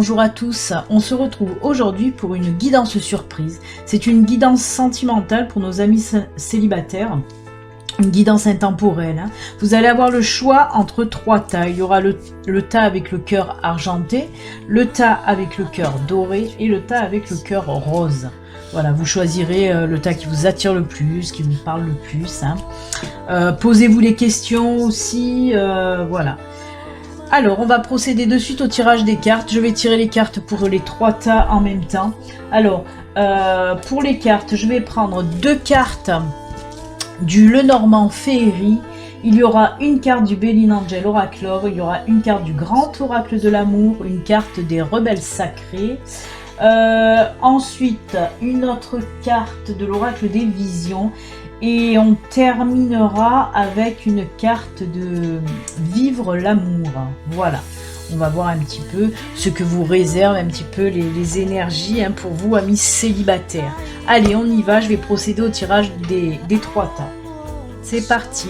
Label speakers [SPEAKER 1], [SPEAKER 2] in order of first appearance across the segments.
[SPEAKER 1] bonjour à tous. On se retrouve aujourd'hui pour une guidance surprise. C'est une guidance sentimentale pour nos amis célibataires. Une guidance intemporelle. Hein. Vous allez avoir le choix entre trois tas. Il y aura le tas avec le cœur argenté, le tas avec le cœur doré et le tas avec le cœur rose. Voilà, vous choisirez le tas qui vous attire le plus, qui vous parle le plus. Hein. Posez-vous les questions aussi. Voilà. Alors, on va procéder de suite au tirage des cartes. Je vais tirer les cartes pour les trois tas en même temps. Alors, pour les cartes, je vais prendre deux cartes du Lenormand Féerie. Il y aura une carte du Béline Angel Oracle Love, il y aura une carte du Grand Oracle de l'amour, une carte des Rebelles Sacrés. Ensuite, une autre carte de l'Oracle des Visions. Et on terminera avec une carte de Vivre l'amour. Voilà. On va voir un petit peu ce que vous réserve, un petit peu les énergies hein, pour vous, amis célibataires. Allez, on y va. Je vais procéder au tirage des trois tas. C'est parti.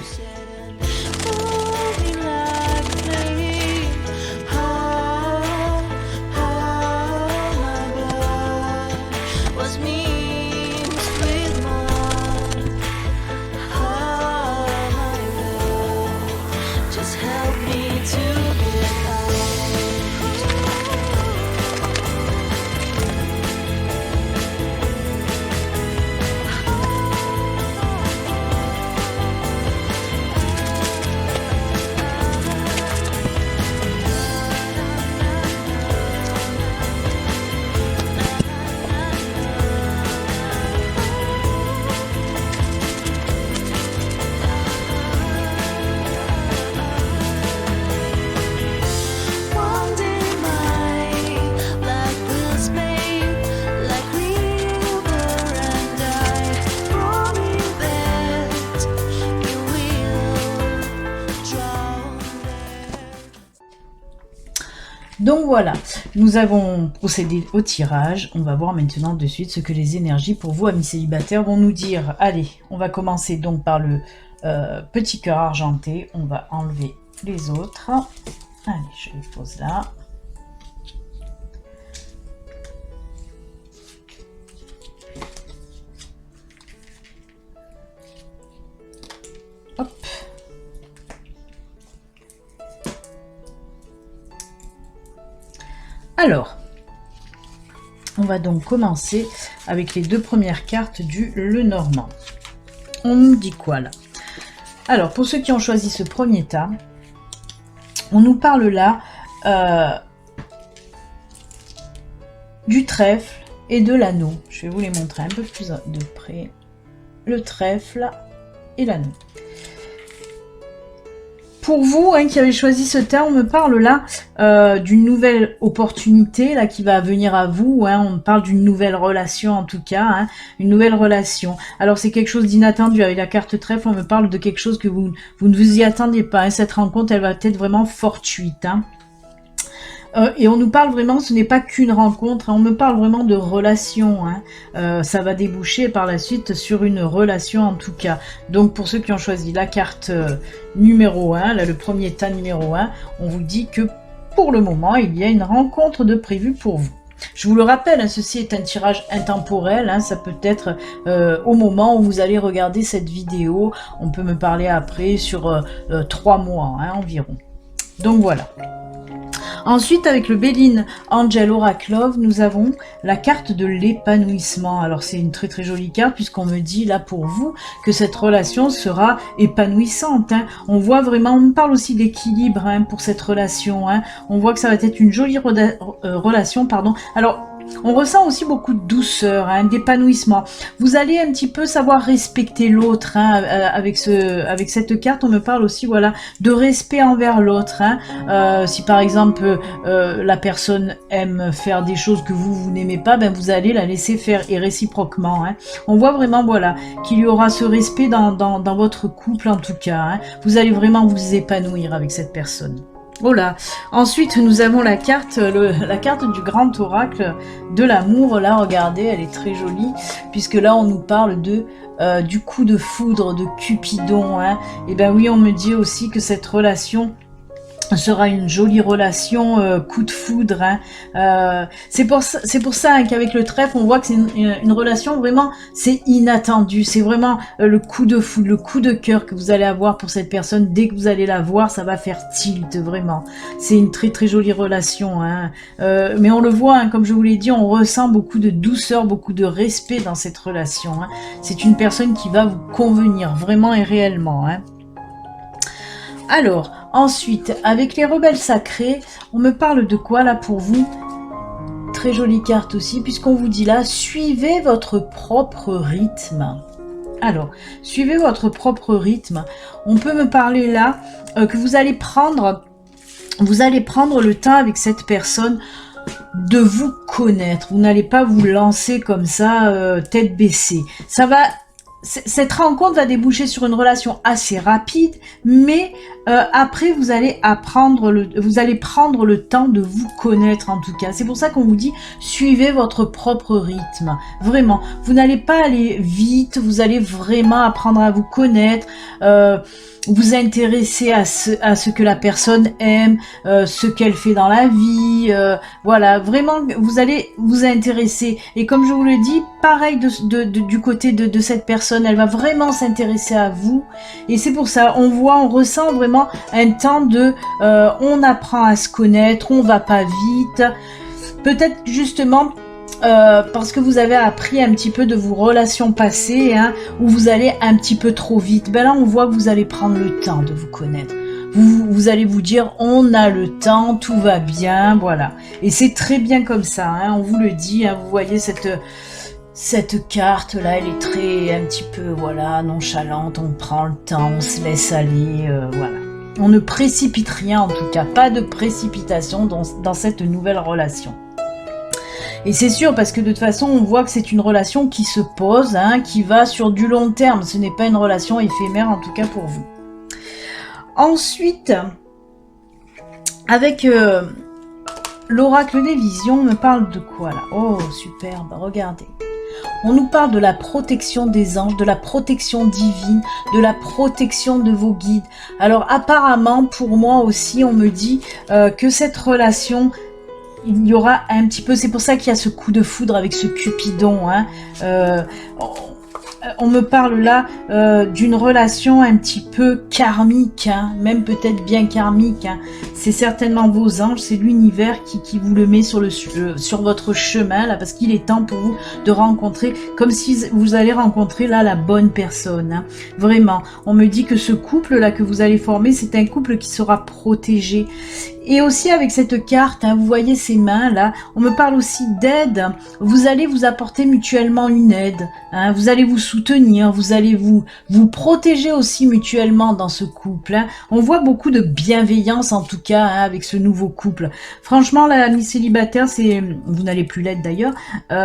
[SPEAKER 1] Donc voilà, nous avons procédé au tirage. On va voir maintenant de suite ce que les énergies pour vous, amis célibataires, vont nous dire. Allez, on va commencer donc par le petit cœur argenté. On va enlever les autres. Allez, je les pose là. Hop. Alors, on va donc commencer avec les deux premières cartes du Lenormand. On nous dit quoi là? Alors, pour ceux qui ont choisi ce premier tas, on nous parle là du trèfle et de l'anneau. Je vais vous les montrer un peu plus de près. Le trèfle et l'anneau. Pour vous hein, qui avez choisi ce tas, on me parle là d'une nouvelle opportunité là qui va venir à vous. Hein, on parle d'une nouvelle relation en tout cas, hein, une nouvelle relation. Alors c'est quelque chose d'inattendu. Avec la carte trèfle, on me parle de quelque chose que vous ne vous y attendiez pas. Hein. Cette rencontre, elle va être vraiment fortuite. Hein. Et on nous parle vraiment, ce n'est pas qu'une rencontre, hein, on me parle vraiment de relation, hein. Ça va déboucher par la suite sur une relation en tout cas. Donc pour ceux qui ont choisi la carte numéro 1, là le premier tas numéro 1, on vous dit que pour le moment il y a une rencontre de prévue pour vous. Je vous le rappelle, hein, ceci est un tirage intemporel, hein, ça peut être au moment où vous allez regarder cette vidéo, on peut me parler après sur 3 mois hein, environ. Donc voilà. Ensuite, avec le Béline Angel Oracle Love, nous avons la carte de l'épanouissement. Alors, c'est une très très jolie carte puisqu'on me dit là pour vous que cette relation sera épanouissante. Hein. On voit vraiment, on me parle aussi d'équilibre hein, pour cette relation. Hein. On voit que ça va être une jolie relation. Pardon. Alors, on ressent aussi beaucoup de douceur, hein, d'épanouissement. Vous allez un petit peu savoir respecter l'autre. Hein, avec cette carte, on me parle aussi voilà, de respect envers l'autre. Hein. Si par exemple, la personne aime faire des choses que vous n'aimez pas, ben vous allez la laisser faire et réciproquement. Hein. On voit vraiment voilà, qu'il y aura ce respect dans votre couple en tout cas. Hein. Vous allez vraiment vous épanouir avec cette personne. Voilà. Ensuite, nous avons la carte du Grand Oracle de l'amour. Là, regardez, elle est très jolie, puisque là, on nous parle du coup de foudre de Cupidon. Hein. Et ben oui, on me dit aussi que cette relation Ce sera une jolie relation, coup de foudre. Hein. C'est pour ça hein, qu'avec le trèfle, on voit que c'est une relation vraiment, c'est inattendu. C'est vraiment le coup de foudre, le coup de cœur que vous allez avoir pour cette personne. Dès que vous allez la voir, ça va faire tilt, vraiment. C'est une très très jolie relation. Hein. Mais on le voit, hein, comme je vous l'ai dit, on ressent beaucoup de douceur, beaucoup de respect dans cette relation. Hein. C'est une personne qui va vous convenir, vraiment et réellement. Hein. Alors, ensuite, avec les rebelles sacrés, on me parle de quoi là pour vous? Très jolie carte aussi, puisqu'on vous dit là, suivez votre propre rythme. Alors, suivez votre propre rythme. On peut me parler là que vous allez prendre le temps avec cette personne de vous connaître. Vous n'allez pas vous lancer comme ça, tête baissée. Cette rencontre va déboucher sur une relation assez rapide, mais après vous allez prendre le temps de vous connaître en tout cas. C'est pour ça qu'on vous dit suivez votre propre rythme. Vraiment, vous n'allez pas aller vite, vous allez vraiment apprendre à vous connaître. Vous intéresser à ce que la personne aime, ce qu'elle fait dans la vie, voilà, vraiment vous allez vous intéresser. Et comme je vous le dis, pareil du côté de cette personne, elle va vraiment s'intéresser à vous. Et c'est pour ça, on ressent vraiment un temps de, on apprend à se connaître, on va pas vite. Peut-être justement parce que vous avez appris un petit peu de vos relations passées, hein, où vous allez un petit peu trop vite. Ben là, on voit que vous allez prendre le temps de vous connaître. Vous allez vous dire, on a le temps, tout va bien, voilà. Et c'est très bien comme ça, hein, on vous le dit, hein, vous voyez cette carte là, elle est très, un petit peu, voilà, nonchalante, on prend le temps, on se laisse aller, voilà. On ne précipite rien en tout cas, pas de précipitation dans cette nouvelle relation. Et c'est sûr parce que de toute façon on voit que c'est une relation qui se pose, hein, qui va sur du long terme, ce n'est pas une relation éphémère en tout cas pour vous. Ensuite, avec l'oracle des visions, on me parle de quoi là? Oh superbe, regardez. On nous parle de la protection des anges, de la protection divine, de la protection de vos guides. Alors apparemment pour moi aussi on me dit que cette relation, il y aura un petit peu, c'est pour ça qu'il y a ce coup de foudre avec ce Cupidon, hein. On me parle là d'une relation un petit peu karmique, hein, même peut-être bien karmique. Hein. C'est certainement vos anges, c'est l'univers qui vous le met sur votre chemin là, parce qu'il est temps pour vous de rencontrer, comme si vous allez rencontrer là la bonne personne. Hein. Vraiment, on me dit que ce couple là que vous allez former, c'est un couple qui sera protégé. Et aussi avec cette carte, hein, vous voyez ces mains là, on me parle aussi d'aide. Vous allez vous apporter mutuellement une aide, hein, vous allez vous soutenir, vous allez vous protéger aussi mutuellement dans ce couple. Hein. On voit beaucoup de bienveillance en tout cas, hein, avec ce nouveau couple. Franchement, l'ami célibataire, vous n'allez plus l'être d'ailleurs,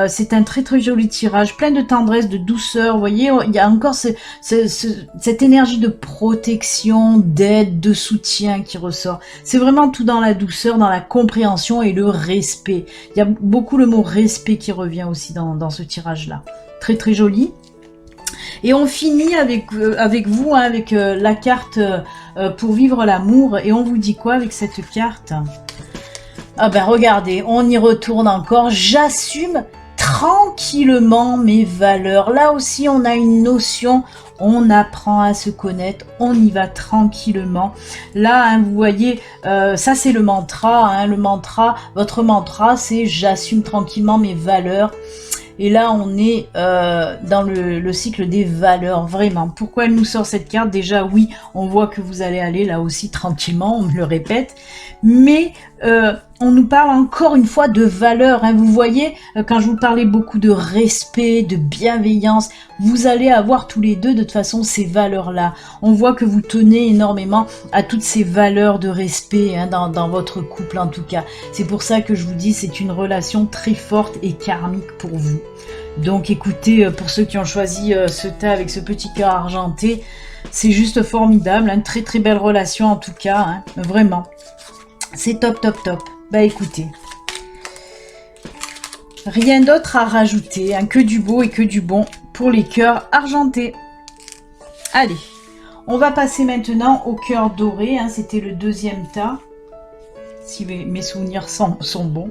[SPEAKER 1] c'est un très très joli tirage, plein de tendresse, de douceur. Vous voyez, il y a encore cette énergie de protection, d'aide, de soutien qui ressort. C'est vraiment tout dans la douceur, dans la compréhension et le respect. Il y a beaucoup le mot respect qui revient aussi dans ce tirage-là. Très très joli. Et on finit avec vous, hein, avec la carte pour vivre l'amour. Et on vous dit quoi avec cette carte? Ah ben regardez, on y retourne encore. J'assume tranquillement mes valeurs. Là aussi, on a une notion. On apprend à se connaître, on y va tranquillement. Là, hein, vous voyez, ça c'est le mantra. Hein, votre mantra, c'est j'assume tranquillement mes valeurs. Et là, on est dans le cycle des valeurs, vraiment. Pourquoi elle nous sort cette carte? Déjà, oui, on voit que vous allez aller là aussi tranquillement, on me le répète. Mais on nous parle encore une fois de valeurs. Hein. Vous voyez, quand je vous parlais beaucoup de respect, de bienveillance, vous allez avoir tous les deux de toute façon ces valeurs-là. On voit que vous tenez énormément à toutes ces valeurs de respect, hein, dans votre couple en tout cas. C'est pour ça que je vous dis, c'est une relation très forte et karmique pour vous. Donc écoutez, pour ceux qui ont choisi ce tas avec ce petit cœur argenté, c'est juste formidable, hein, une très très belle relation en tout cas, hein, vraiment. C'est top top top. Bah écoutez, rien d'autre à rajouter, hein, que du beau et que du bon pour les cœurs argentés. Allez, on va passer maintenant au cœur doré, hein, c'était le deuxième tas. si mes souvenirs sont bons.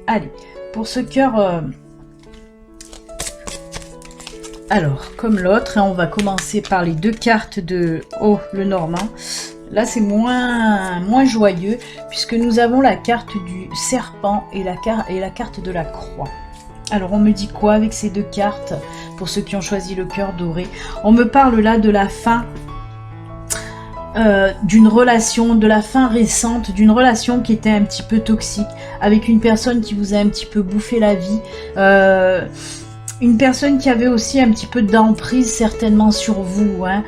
[SPEAKER 1] Allez, pour ce cœur... Alors, comme l'autre, hein, on va commencer par les 2 cartes de le Normand. Là, c'est moins joyeux, puisque nous avons la carte du serpent et la carte de la croix. Alors, on me dit quoi avec ces 2 cartes, pour ceux qui ont choisi le cœur doré? On me parle là de la fin d'une relation, de la fin récente, d'une relation qui était un petit peu toxique, avec une personne qui vous a un petit peu bouffé la vie, une personne qui avait aussi un petit peu d'emprise certainement sur vous. Hein.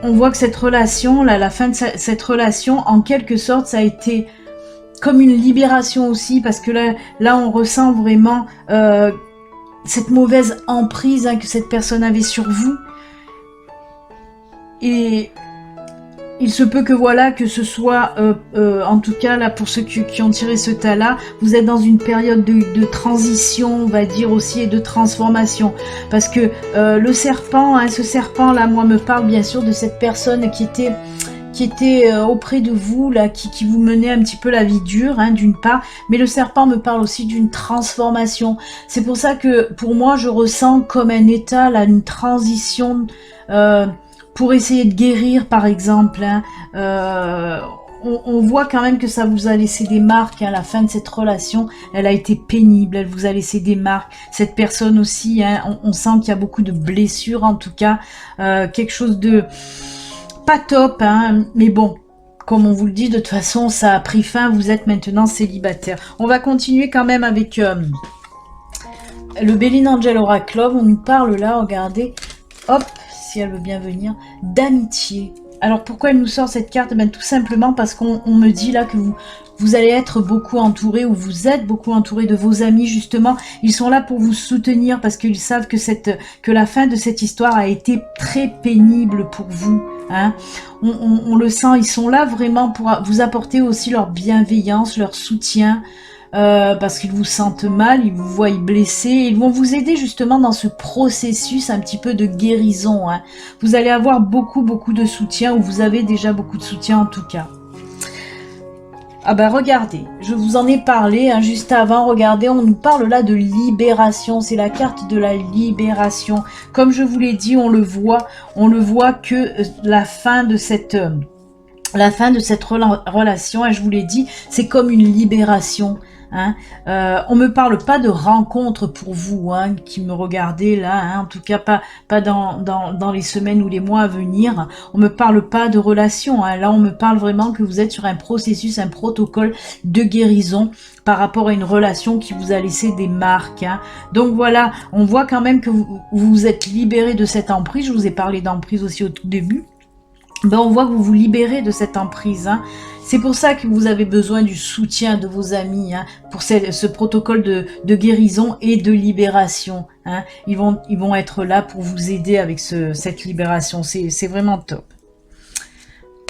[SPEAKER 1] On voit que cette relation, là, la fin de cette relation, en quelque sorte, ça a été comme une libération aussi, parce que là on ressent vraiment cette mauvaise emprise, hein, que cette personne avait sur vous. Et il se peut que voilà, que ce soit, en tout cas là pour ceux qui ont tiré ce tas-là, vous êtes dans une période de transition, on va dire aussi, et de transformation. Parce que le serpent, hein, ce serpent-là, moi me parle bien sûr de cette personne qui était auprès de vous, là, qui vous menait un petit peu la vie dure, hein, d'une part, mais le serpent me parle aussi d'une transformation. C'est pour ça que pour moi je ressens comme un état, là, une transition, pour essayer de guérir par exemple, hein. On voit quand même que ça vous a laissé des marques, hein. La fin de cette relation, elle a été pénible, elle vous a laissé des marques. Cette personne aussi, hein, on sent qu'il y a beaucoup de blessures en tout cas, quelque chose de pas top, hein, mais bon, comme on vous le dit, de toute façon ça a pris fin, vous êtes maintenant célibataire. On va continuer quand même avec le Béline Angel Oracle. On nous parle là, regardez, hop, si elle veut bien venir, d'amitié. Alors pourquoi elle nous sort cette carte? Ben, tout simplement parce qu'on me dit là que vous allez être beaucoup entouré, ou vous êtes beaucoup entouré de vos amis justement. Ils sont là pour vous soutenir parce qu'ils savent que la fin de cette histoire a été très pénible pour vous. Hein. On le sent, ils sont là vraiment pour vous apporter aussi leur bienveillance, leur soutien. Parce qu'ils vous sentent mal, ils vous voient blessés, ils vont vous aider justement dans ce processus un petit peu de guérison. Hein. Vous allez avoir beaucoup de soutien, ou vous avez déjà beaucoup de soutien en tout cas. Ah ben regardez, je vous en ai parlé hein, juste avant, regardez, on nous parle là de libération, c'est la carte de la libération. Comme je vous l'ai dit, on le voit que la fin de cette relation, et je vous l'ai dit, c'est comme une libération. Hein. On me parle pas de rencontre pour vous, hein, qui me regardez là, hein, en tout cas pas dans les semaines ou les mois à venir. On me parle pas de relation, hein. Là on me parle vraiment que vous êtes sur un processus, un protocole de guérison par rapport à une relation qui vous a laissé des marques. Hein. Donc voilà, on voit quand même que vous êtes libéré de cette emprise. Je vous ai parlé d'emprise aussi au tout début. Ben on voit que vous vous libérez de cette emprise. Hein. C'est pour ça que vous avez besoin du soutien de vos amis, hein, pour ce protocole de guérison et de libération. Hein. Ils vont être là pour vous aider avec cette libération. C'est vraiment top.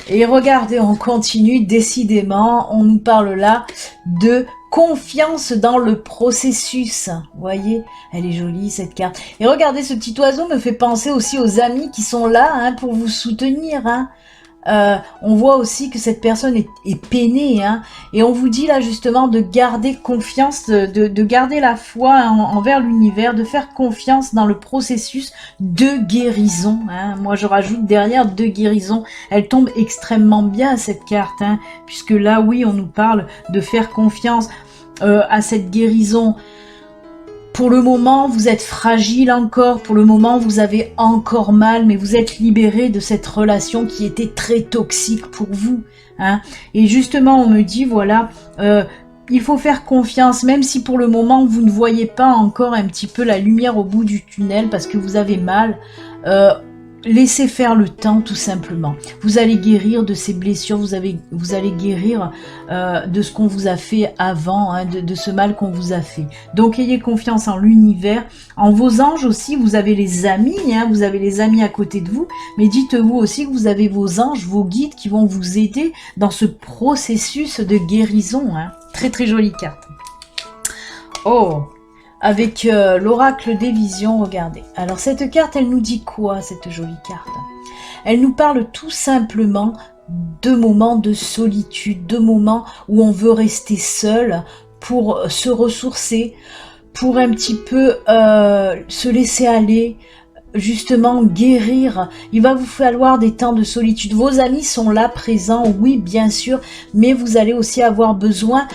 [SPEAKER 1] Et regardez, on continue, décidément, on nous parle là de confiance dans le processus. Vous voyez, elle est jolie cette carte. Et regardez, ce petit oiseau me fait penser aussi aux amis qui sont là, hein, pour vous soutenir. Hein. On voit aussi que cette personne est peinée, hein, et on vous dit là justement de garder confiance, de garder la foi envers l'univers, de faire confiance dans le processus de guérison. Hein. Moi je rajoute derrière de guérison, elle tombe extrêmement bien cette carte, hein, puisque là oui on nous parle de faire confiance à cette guérison. Pour le moment, vous êtes fragile encore, pour le moment, vous avez encore mal, mais vous êtes libéré de cette relation qui était très toxique pour vous. Hein. Et justement, on me dit, voilà, il faut faire confiance, même si pour le moment, vous ne voyez pas encore un petit peu la lumière au bout du tunnel parce que vous avez mal. Laissez faire le temps tout simplement. Vous allez guérir de ces blessures, vous allez guérir de ce qu'on vous a fait avant, hein, de ce mal qu'on vous a fait. Donc ayez confiance en l'univers, en vos anges aussi. Vous avez les amis, hein, vous avez les amis à côté de vous, mais dites-vous aussi que vous avez vos anges, vos guides qui vont vous aider dans ce processus de guérison. Hein. Très très jolie carte. Oh, avec l'oracle des visions, regardez. Alors cette carte, elle nous dit quoi, cette jolie carte? Elle nous parle tout simplement de moments de solitude, de moments où on veut rester seul pour se ressourcer, pour un petit peu se laisser aller, justement guérir. Il va vous falloir des temps de solitude. Vos amis sont là, présents, oui, bien sûr, mais vous allez aussi avoir besoin,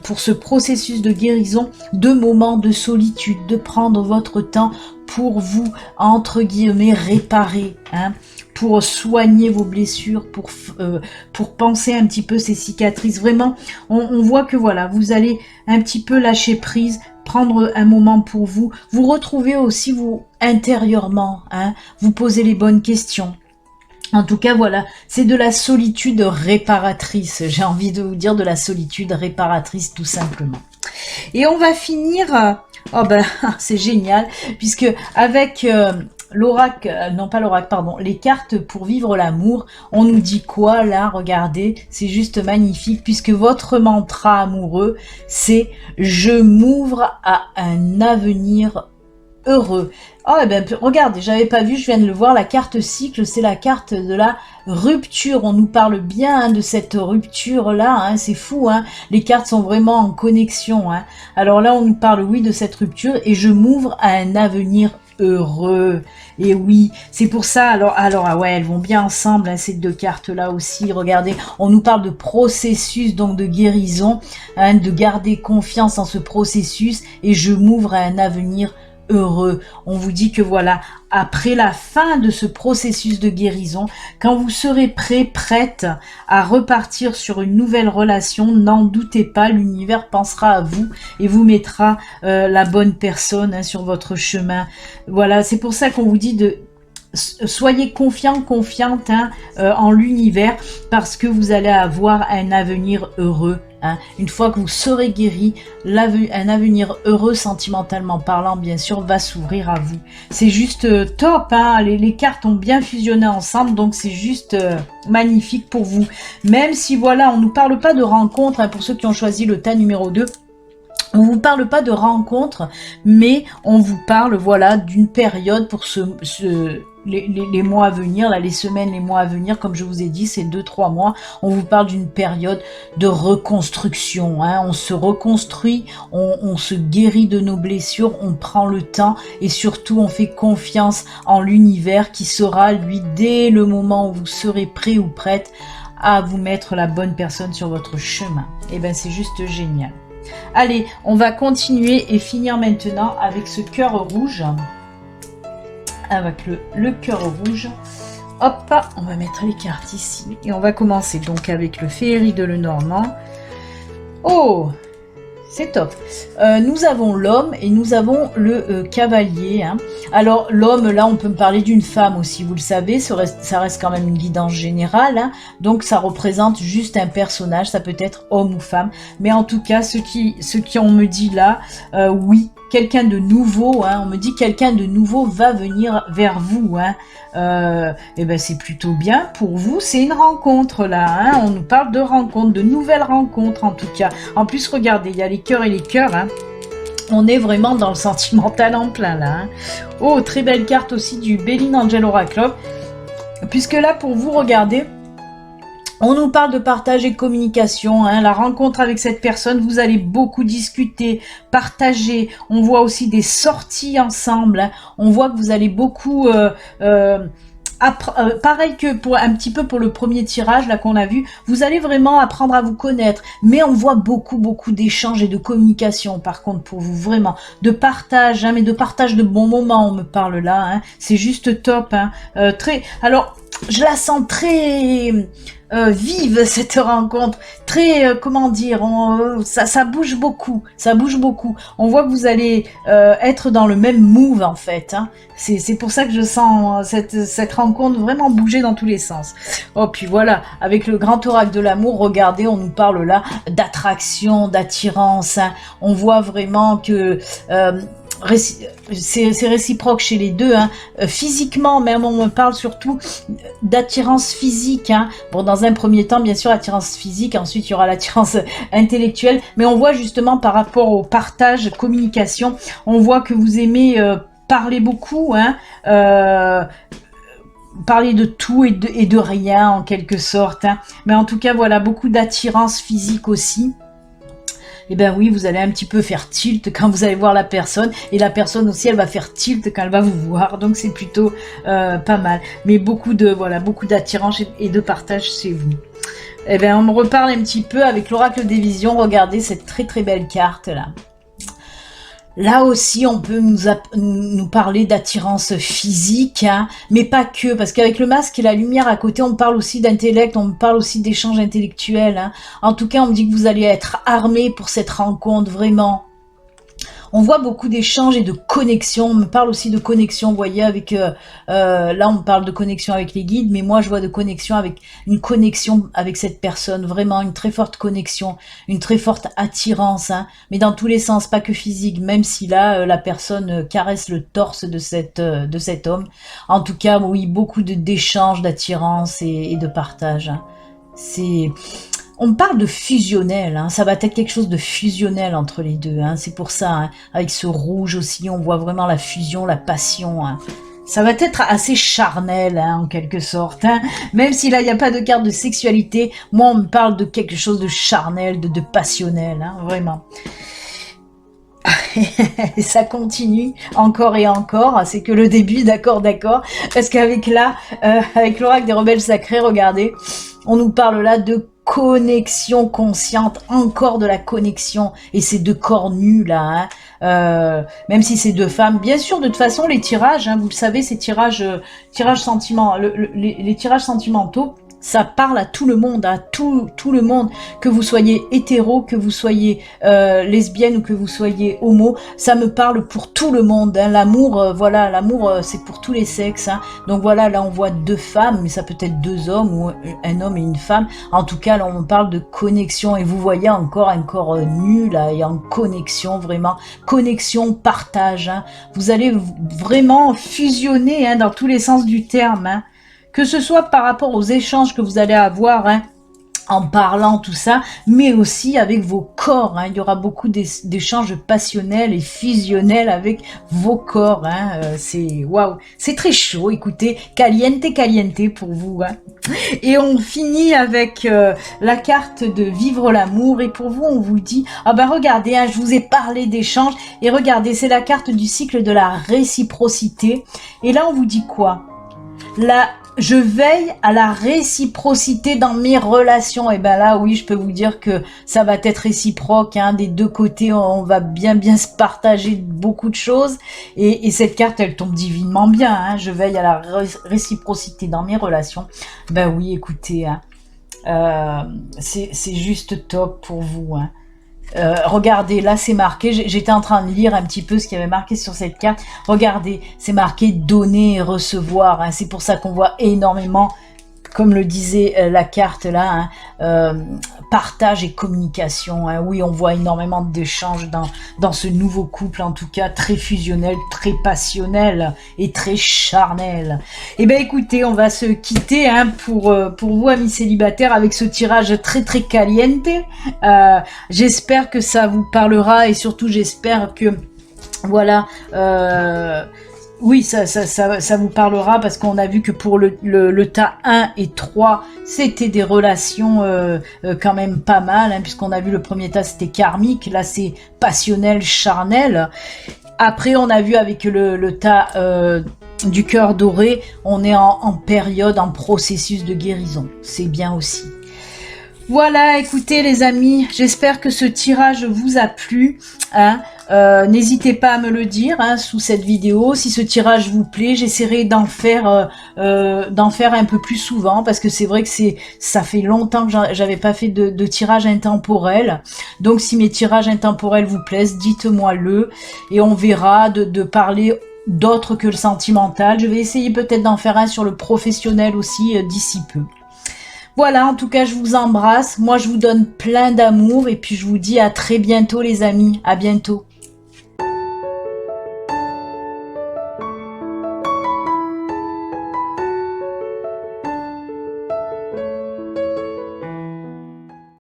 [SPEAKER 1] pour ce processus de guérison, de moments de solitude, de prendre votre temps pour vous, entre guillemets, réparer, hein, pour soigner vos blessures, pour penser un petit peu ces cicatrices. Vraiment, on voit que voilà, vous allez un petit peu lâcher prise, prendre un moment pour vous, vous retrouver aussi vous intérieurement, hein, vous poser les bonnes questions. En tout cas, voilà, c'est de la solitude réparatrice. J'ai envie de vous dire de la solitude réparatrice, tout simplement. Et on va finir, oh ben, c'est génial, puisque avec l'oracle, non pas l'oracle, pardon, les cartes pour vivre l'amour, on nous dit quoi là? Regardez, c'est juste magnifique, puisque votre mantra amoureux, c'est « Je m'ouvre à un avenir heureux ». Oh, eh ben, regardez, j'avais pas vu, je viens de le voir, la carte cycle, c'est la carte de la rupture. On nous parle bien, hein, de cette rupture-là, hein, c'est fou, hein, les cartes sont vraiment en connexion, hein. Alors là, on nous parle, oui, de cette rupture, et je m'ouvre à un avenir heureux. Et oui, c'est pour ça, alors ah ouais, elles vont bien ensemble, hein, ces deux cartes-là aussi, regardez, on nous parle de processus, donc de guérison, hein, de garder confiance en ce processus, et je m'ouvre à un avenir heureux. On vous dit que voilà, après la fin de ce processus de guérison, quand vous serez prêt, prête à repartir sur une nouvelle relation, n'en doutez pas, l'univers pensera à vous et vous mettra la bonne personne, hein, sur votre chemin. Voilà, c'est pour ça qu'on vous dit de soyez confiant, confiante, hein, en l'univers, parce que vous allez avoir un avenir heureux. Hein. Une fois que vous serez guéri, un avenir heureux, sentimentalement parlant, bien sûr, va s'ouvrir à vous. C'est juste top, hein. Les cartes ont bien fusionné ensemble, donc c'est juste magnifique pour vous. Même si, voilà, on ne nous parle pas de rencontre, hein, pour ceux qui ont choisi le tas numéro 2, on vous parle pas de rencontre, mais on vous parle, voilà, d'une période pour les mois à venir, là, les semaines, les mois à venir, comme je vous ai dit, c'est 2-3 mois. On vous parle d'une période de reconstruction, hein. On se reconstruit, on se guérit de nos blessures, on prend le temps et surtout on fait confiance en l'univers qui sera, lui, dès le moment où vous serez prêt ou prête à vous mettre la bonne personne sur votre chemin. Et ben, c'est juste génial. Allez, on va continuer et finir maintenant avec ce cœur rouge. Avec le cœur rouge. Hop, on va mettre les cartes ici. Et on va commencer donc avec le féerie de Lenormand. Oh, c'est top. Nous avons l'homme et nous avons le cavalier. Hein. Alors l'homme, là, on peut me parler d'une femme aussi, vous le savez, ça reste quand même une guidance générale. Hein. Donc ça représente juste un personnage, ça peut être homme ou femme. Mais en tout cas, ce qui on me dit là, oui, quelqu'un de nouveau, hein, on me dit quelqu'un de nouveau va venir vers vous. Hein. Et ben c'est plutôt bien pour vous, c'est une rencontre là, hein. On nous parle de rencontres, de nouvelles rencontres en tout cas. En plus, regardez, il y a les cœurs et les cœurs, hein. On est vraiment dans le sentimental en plein là. Hein. Oh, très belle carte aussi du Béline Angel Oracle, puisque là pour vous, regardez, on nous parle de partage et communication, hein, la rencontre avec cette personne, vous allez beaucoup discuter, partager, on voit aussi des sorties ensemble, hein, on voit que vous allez beaucoup, pareil que pour un petit peu pour le premier tirage là qu'on a vu, vous allez vraiment apprendre à vous connaître, mais on voit beaucoup d'échanges et de communication par contre pour vous, vraiment, de partage, hein, mais de partage de bons moments, on me parle là, hein, c'est juste top, hein, alors, je la sens très vive cette rencontre, très comment dire, ça bouge beaucoup, on voit que vous allez être dans le même move en fait, hein. C'est pour ça que je sens cette rencontre vraiment bouger dans tous les sens. Oh puis voilà, avec le grand oracle de l'amour, regardez, on nous parle là d'attraction, d'attirance, hein. On voit vraiment que c'est réciproque chez les deux, hein. Physiquement même, on me parle surtout d'attirance physique, hein. Bon, dans un premier temps, bien sûr, attirance physique, ensuite il y aura l'attirance intellectuelle, mais on voit justement par rapport au partage, communication, on voit que vous aimez parler beaucoup, hein. parler de tout et de rien en quelque sorte, hein. Mais en tout cas, voilà, beaucoup d'attirance physique aussi. Et ben oui, vous allez un petit peu faire tilt quand vous allez voir la personne, et la personne aussi, elle va faire tilt quand elle va vous voir, donc c'est plutôt pas mal. Mais beaucoup d'attirance et de partage chez vous. Et ben on me reparle un petit peu avec l'oracle des visions. Regardez cette très très belle carte là. Là aussi, on peut nous parler d'attirance physique, hein, mais pas que, parce qu'avec le masque et la lumière à côté, on parle aussi d'intellect, on parle aussi d'échanges intellectuels. Hein. En tout cas, on me dit que vous allez être armés pour cette rencontre, vraiment. On voit beaucoup d'échanges et de connexions. On me parle aussi de connexion, vous voyez, avec... là, on me parle de connexion avec les guides, mais moi, je vois de connexion avec une connexion avec cette personne. Vraiment, une très forte connexion, une très forte attirance. Hein, mais dans tous les sens, pas que physique, même si là, la personne caresse le torse de cet homme. En tout cas, oui, beaucoup d'échanges, d'attirance et de partage. Hein. C'est... On parle de fusionnel, hein, ça va être quelque chose de fusionnel entre les deux, hein, c'est pour ça, hein, avec ce rouge aussi, on voit vraiment la fusion, la passion. Hein. Ça va être assez charnel, hein, en quelque sorte, hein. Même si là, il n'y a pas de carte de sexualité, moi, on me parle de quelque chose de charnel, de passionnel, hein, vraiment. Et ça continue encore et encore, c'est que le début, d'accord, parce qu'avec là, avec l'oracle des rebelles sacrés, regardez, on nous parle là de connexion consciente, encore de la connexion, et ces deux corps nus là, hein, même si c'est deux femmes, bien sûr, de toute façon les tirages, hein, vous le savez, ces tirages, les tirages sentimentaux, ça parle à tout le monde, à tout le monde, que vous soyez hétéro, que vous soyez lesbienne ou que vous soyez homo, ça me parle pour tout le monde. Hein. L'amour, voilà, l'amour, c'est pour tous les sexes. Hein. Donc voilà, là on voit deux femmes, mais ça peut être deux hommes ou un homme et une femme. En tout cas, là on parle de connexion et vous voyez encore un corps nu là et en connexion, vraiment connexion, partage. Hein. Vous allez vraiment fusionner, hein, dans tous les sens du terme. Hein. Que ce soit par rapport aux échanges que vous allez avoir, hein, en parlant tout ça, mais aussi avec vos corps. Hein. Il y aura beaucoup d'échanges passionnels et fusionnels avec vos corps. Hein. C'est waouh, c'est très chaud. Écoutez, caliente pour vous. Hein. Et on finit avec la carte de vivre l'amour. Et pour vous, on vous dit, ah ben regardez, hein, je vous ai parlé d'échanges. Et regardez, c'est la carte du cycle de la réciprocité. Et là, on vous dit quoi? Je veille à la réciprocité dans mes relations. Et ben là, oui, je peux vous dire que ça va être réciproque. Hein, des deux côtés, on va bien se partager beaucoup de choses. Et cette carte, elle tombe divinement bien. Hein, je veille à la réciprocité dans mes relations. Ben oui, écoutez, hein, c'est juste top pour vous. Hein. Regardez, là c'est marqué, j'étais en train de lire un petit peu ce qu'il y avait marqué sur cette carte. Regardez, c'est marqué donner et recevoir. Hein. C'est pour ça qu'on voit énormément, comme le disait la carte là, hein, partage et communication. Hein. Oui, on voit énormément d'échanges dans ce nouveau couple, en tout cas très fusionnel, très passionnel et très charnel. Et ben écoutez, on va se quitter, hein, pour vous amis célibataires avec ce tirage très caliente. J'espère que ça vous parlera et surtout j'espère que voilà. Oui, ça vous parlera parce qu'on a vu que pour le tas 1 et 3, c'était des relations quand même pas mal, hein, puisqu'on a vu le premier tas, c'était karmique, là c'est passionnel, charnel. Après, on a vu avec le tas du cœur doré, on est en période, en processus de guérison. C'est bien aussi. Voilà, écoutez les amis, j'espère que ce tirage vous a plu. Hein. N'hésitez pas à me le dire, hein, sous cette vidéo. Si ce tirage vous plaît, j'essaierai d'en faire un peu plus souvent parce que c'est vrai que ça fait longtemps que j'avais pas fait de tirage intemporel. Donc si mes tirages intemporels vous plaisent, dites-moi-le et on verra de parler d'autres que le sentimental. Je vais essayer peut-être d'en faire un sur le professionnel aussi d'ici peu. Voilà, en tout cas, je vous embrasse. Moi, je vous donne plein d'amour et puis je vous dis à très bientôt, les amis. À bientôt.